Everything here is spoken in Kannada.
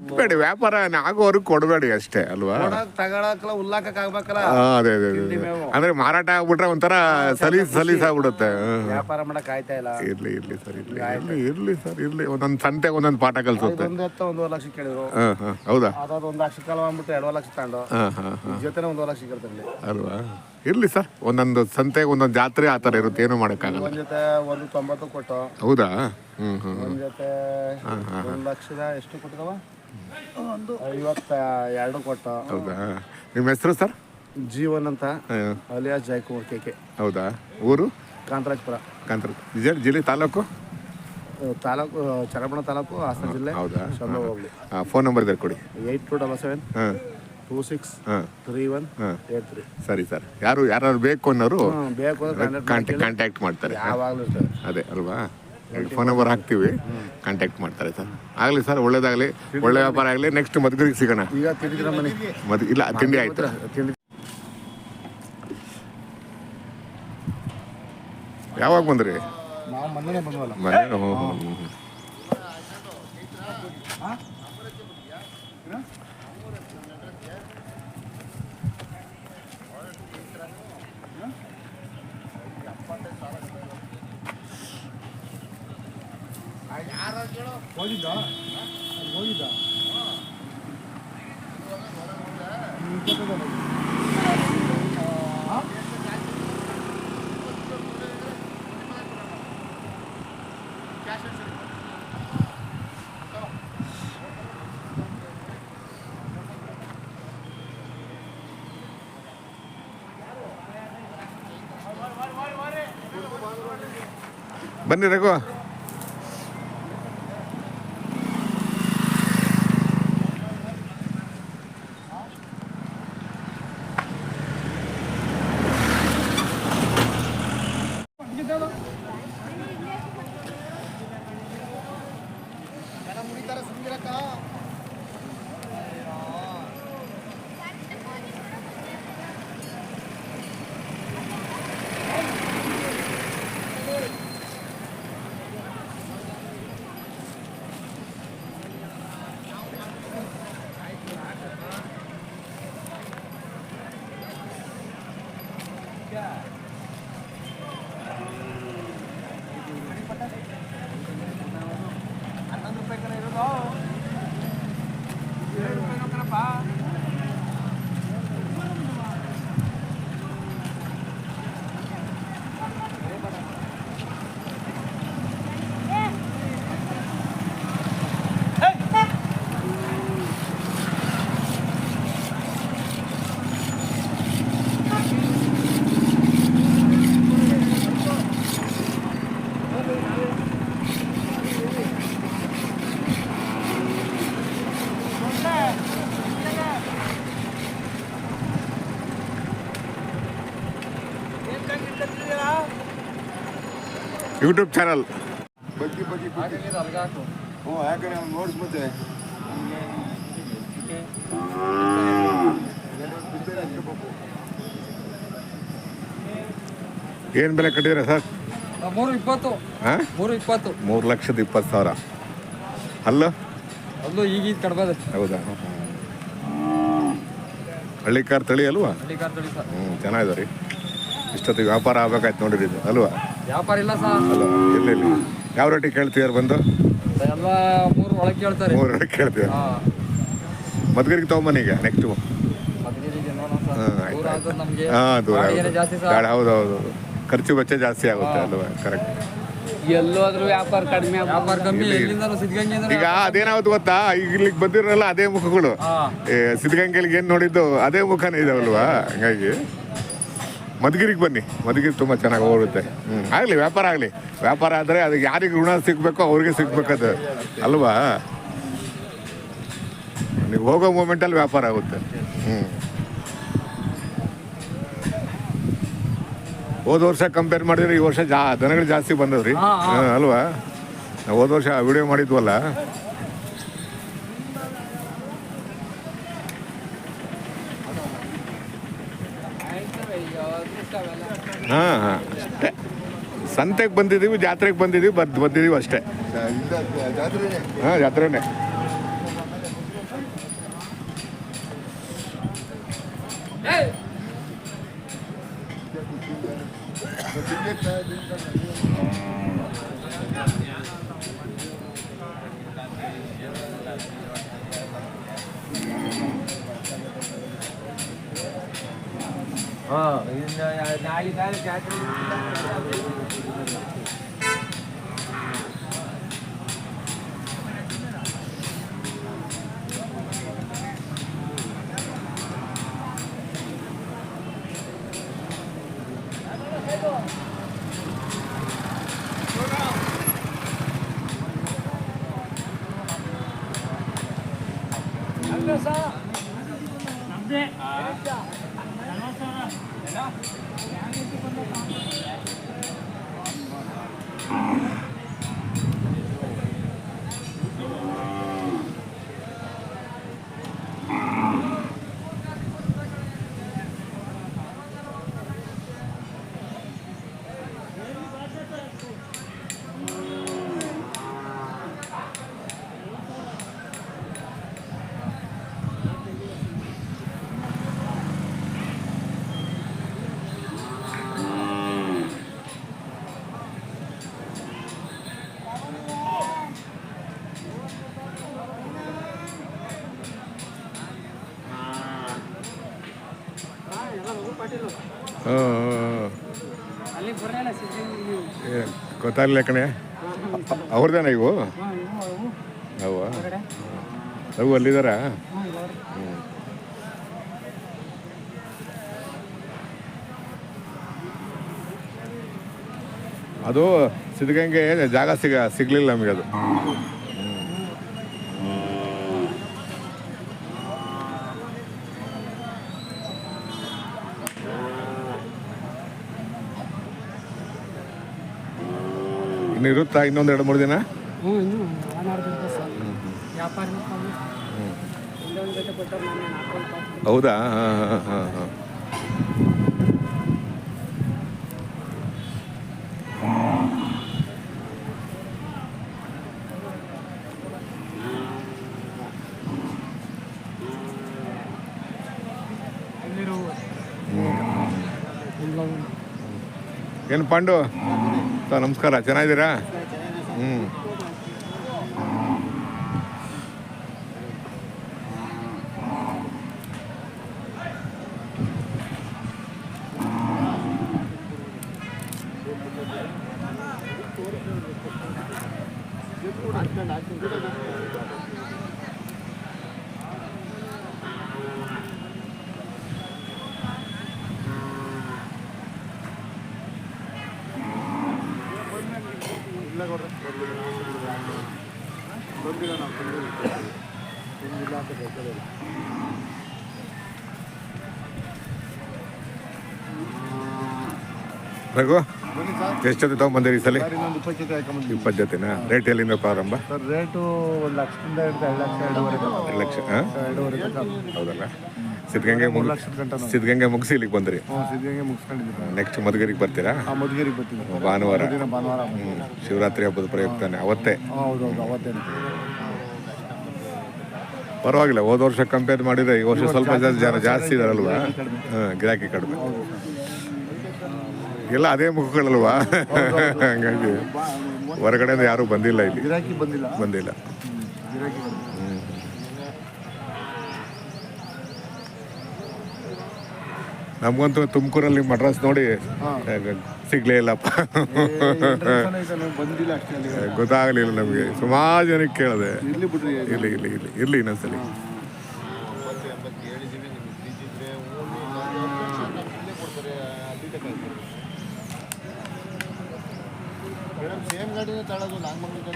ಬೇಡಿ ವ್ಯಾಪಾರ ಆಗೋವ್ರಿಗೆ ಕೊಡಬೇಡಿ ಅಷ್ಟೇ ಅಲ್ವಾ? ತಗೊಳಕಲ್ಲ ಉಲ್ಲಾಕಕ್ ಆಗ್ಬೇಕಲ್ಲ. ಅದೇ ಅಂದ್ರೆ ಮಾರಾಟ ಆಗ್ಬಿಟ್ರೆ ಒಂಥರ ಸಲೀಸ್ ಆಗ್ಬಿಡುತ್ತೆ. ವ್ಯಾಪಾರ ಮಾಡಕ್ ಆಯ್ತಾ ಇಲ್ಲ. ಇರ್ಲಿ ಸರ್ ಇರ್ಲಿ ಒಂದೊಂದು ಸಂತೆಗೆ ಒಂದೊಂದು ಪಾಠ ಕಲ್ಸುತ್ತೆ. 1 ಲಕ್ಷ ಕೇಳಿದ್ರು. ಹೌದಾ? ಅದಾದ 1 ಲಕ್ಷ ಕಾಲ ಅಂದ್ಬಿಟ್ಟು 2 ಲಕ್ಷ ತಗೊಂಡು ಜೊತೆ 1 ಲಕ್ಷ ಕೇಳ್ತಾರೆ ಅಲ್ವಾ? ಇರ್ಲಿ ಸರ್, ಒಂದೊಂದು ಸಂತೆಗೆ ಒಂದೊಂದು ಜಾತ್ರೆ ಆ ಥರ ಇರುತ್ತೆ, ಏನು ಮಾಡೋಕ್ಕಾಗಲ್ಲ. ಒಂದ್ ಜೊತೆ 190 ಕೊಟ್ಟು. ಹೌದಾ? ಒಂದ್ ಜೊತೆ 1 ಲಕ್ಷದ ಎಷ್ಟು ಕೊಟ್ಟಿದವ? 52 ಕೊಟ್ಟು. ಹೌದಾ? ನಿಮ್ಮ ಹೆಸರು ಸರ್? ಜೀವನ್ ಅಂತ, ಅಲಿಯಾಸ್ ಜಯಕುಮಾರ್ KK. ಹೌದಾ? ಊರು? ಕಾಂತರಾಜಪುರ. ಜಿಲ್ಲೆ ತಾಲೂಕು ಚನ್ನಪಟ್ಟಣ ತಾಲೂಕು, ಹಾಸನ ಜಿಲ್ಲೆ. ಹೌದಾ? ಶಿವಮೊಗ್ಗ ಹೋಗ್ಲಿ. ಫೋನ್ ನಂಬರ್ ಇದೆ ಕೊಡಿ. 8277 263183. ಸರಿ ಸರ್, ಯಾರು ಬೇಕು ಅನ್ನೋರು ಬೇಕು ಕಾಂಟ್ಯಾಕ್ಟ್ ಮಾಡ್ತಾರೆ. ಯಾವಾಗಲೂ ಅದೇ ಅಲ್ವಾ? ಫೋನ್ ನಂಬರ್ ಹಾಕ್ತೀವಿ, ಕಾಂಟ್ಯಾಕ್ಟ್ ಮಾಡ್ತಾರೆ ಸರ್. ಆಗಲಿ ಸರ್, ಒಳ್ಳೇದಾಗಲಿ, ಒಳ್ಳೆ ವ್ಯಾಪಾರ ಆಗಲಿ. ನೆಕ್ಸ್ಟ್ ಮದ್ಗರಿಗೆ ಸಿಗೋಣ. ಈಗ ತಿಂಡಿದ್ರ ಮನೆ ಇಲ್ಲ, ತಿಂಡಿ ಆಯ್ತು. ಯಾವಾಗ ಬಂದ್ರಿ? ನಾವು ಮೊನ್ನೆ ಬಂದ್ವಲ್ಲ. ಹೋಗಿದ್ದ ಬನ್ನಿ ರಘು. YouTube channel ನೋಡಿಸ್ಬಿಟ್ಟೆ. ಏನು ಬೆಲೆ ಕಟ್ಟಿದ್ದೀರಾ ಸರ್? 320. 3,20,000. ಅಲ್ಲೂ ಈಗ ಕಡ್ಬಾದ. ಹೌದಾ? ಹಳ್ಳಿಕಾರ್ ತಳಿ ಅಲ್ವಾ? ಚೆನ್ನಾಗಿದೆ ರೀ. ಇಷ್ಟೊತ್ತಿಗೆ ವ್ಯಾಪಾರ ಆಗ್ಬೇಕಾಯ್ತು ನೋಡಿರಿ ಇದು ಅಲ್ವಾ? ವ್ಯಾಪಾರ ಇಲ್ಲ ಸರ್. ಅಲ್ವಾ? ಇಲ್ಲಿ ಯಾವ ರೇಟಿಗೆ ಕೇಳ್ತೀಯಾರು ಬಂದು? ಎಲ್ಲ 3 ಒಳಗೆ ಕೇಳ್ತಾರೆ. 3 ಒಳಗೆ ಕೇಳ್ತೀರ? ಮದ್ಗರಿಗೆ ತೊಗೊಂಬನ್ನಿ ಈಗ ನೆಕ್ಸ್ಟು. ದೂರ. ಹೌದೌದು, ಖರ್ಚು ವೆಚ್ಚ ಜಾಸ್ತಿ ಆಗುತ್ತೆ ಅಲ್ವಾ? ಕರೆಕ್ಟ್. ಎಲ್ಲೋದ್ರೂ ವ್ಯಾಪಾರ ಕಡಿಮೆ, ವ್ಯಾಪಾರ ಕಮ್ಮಿ. ಈಗ ಅದೇನಾಗುತ್ತೆ ಗೊತ್ತಾ, ಈಗ ಇಲ್ಲಿಗೆ ಬಂದಿರಲ್ಲ ಅದೇ ಮುಖಗಳು. ಸಿದ್ಧಗಂಗೆಲಿಗೆ ಏನು ನೋಡಿದ್ದು ಅದೇ ಮುಖನೇ ಇದಾವಲ್ವಾ? ಹಂಗಾಗಿ ಮಧುಗಿರಿಗೆ ಬನ್ನಿ, ಮಧುಗಿರಿ ತುಂಬ ಚೆನ್ನಾಗಿ ಓಡುತ್ತೆ. ಆಗಲಿ, ವ್ಯಾಪಾರ ಆಗಲಿ. ವ್ಯಾಪಾರ ಆದರೆ ಅದಕ್ಕೆ ಯಾರಿಗೆ ಋಣ ಸಿಗಬೇಕೋ ಅವ್ರಿಗೆ ಸಿಗ್ಬೇಕದು ಅಲ್ವಾ? ನೀವು ಹೋಗೋ ಮೂಮೆಂಟಲ್ಲಿ ವ್ಯಾಪಾರ ಆಗುತ್ತೆ. ಹೋದ ವರ್ಷ ಕಂಪೇರ್ ಮಾಡಿದ್ರೆ ಈ ವರ್ಷ ದನಗಳು ಜಾಸ್ತಿ ಬಂದವ್ರಿ ಅಲ್ವಾ? ನಾವು ಹೋದ ವರ್ಷ ವಿಡಿಯೋ ಮಾಡಿದ್ವಲ್ಲ. ಹಾಂ, ಸಂತೆಗೆ ಬಂದಿದ್ದೀವಿ, ಜಾತ್ರೆಗೆ ಬಂದಿದ್ದೀವಿ, ಬಂದಿದ್ದೀವಿ ಅಷ್ಟೇ. ಹಾಂ, ಜಾತ್ರೆನೇ. ಗೊತ್ತಾಗಲಿಲ್ಲ ಕಣೆ. ಅವ್ರದ್ದೇನ ಇವು? ಅವ ಅವು ಅಲ್ಲಿದ್ದಾರಾ? ಅದು ಸಿದ್ಧಗಂಗೆ ಜಾಗ ಸಿಗಲಿಲ್ಲ ನಮಗೆ ಅದು. ಇನ್ನು ಇರುತ್ತಾ ಇನ್ನೊಂದು 2-3 ದಿನ? ಹೌದಾ? ಹಾಂ ಹಾಂ ಹಾಂ ಹಾಂ. ಏನು ಪಾಂಡು ಸರ್, ನಮಸ್ಕಾರ, ಚೆನ್ನಾಗಿದ್ದೀರಾ? ಹ್ಞೂ. ರಘು, ಎಷ್ಟು ಜೊತೆ ತೊಗೊಂಬಂದಿರಿ ಈ ಸಲ? 20 ಜೊತೆನಾ? ರೇಟ್ ಎಲ್ಲಿಂದ ಪ್ರಾರಂಭ? ಸರ್ ರೇಟು 1 ಲಕ್ಷದಿಂದ ಹಿಡಿದು 2 ಲಕ್ಷ 2.5 2 ಲಕ್ಷ. ಹೌದಲ್ಲ? ಸಿದ್ಧಗಂಗೆ ಮುಗಿಸಿ ಇಲ್ಲಿಗೆ ಬಂದ್ರಿ? ಸಿದ್ಧಗಂಗೆ ಮುಗಿಸ್ಕೊಂಡಿದ್ದೀವಿ. ನೆಕ್ಸ್ಟ್ ಮಧುಗಿರಿಗೆ ಬರ್ತೀರಾ? ಮಧುಗಿರಿಗೆ ಬರ್ತೀವಿ ಭಾನುವಾರ. ಭಾನುವಾರ ಶಿವರಾತ್ರಿ ಹಬ್ಬದ ಪ್ರಯುಕ್ತಾನೆ ಅವತ್ತೇ? ಹೌದೌದು, ಅವತ್ತೇ. ಪರವಾಗಿಲ್ಲ, ಹೋದ ವರ್ಷ ಕಂಪೇರ್ ಮಾಡಿದ್ರೆ ಈ ವರ್ಷ ಸ್ವಲ್ಪ ಜನ ಜಾಸ್ತಿ ಇದಾರಲ್ವಾ? ಗಿರಾಕಿ ಕಡಿಮೆ. ಎಲ್ಲ ಅದೇ ಮುಖಗಳಲ್ವಾ? ಹಂಗಾಗಿ ಹೊರಗಡೆಯಿಂದ ಯಾರೂ ಬಂದಿಲ್ಲ ಇಲ್ಲಿ. ಬಂದಿಲ್ಲ. ನಮಗಂತೂ ತುಮಕೂರಲ್ಲಿ ಮಡ್ರಾಸ್ ನೋಡಿ ಸಿಗ್ಲೇ ಇಲ್ಲಪ್ಪ. ಗೊತ್ತಾಗಲಿಲ್ಲ ನಮಗೆ. ಸುಮಾರು ಜನಕ್ಕೆ ಕೇಳಿದೆ. ಇರ್ಲಿ ಇನ್ನೊಂದ್ಸಲಿ. ಸೇಮ್ ಗಾಡಿನೇ ತಗೊಳ್ಳೋದು. ನಾಗಮಂಗಲ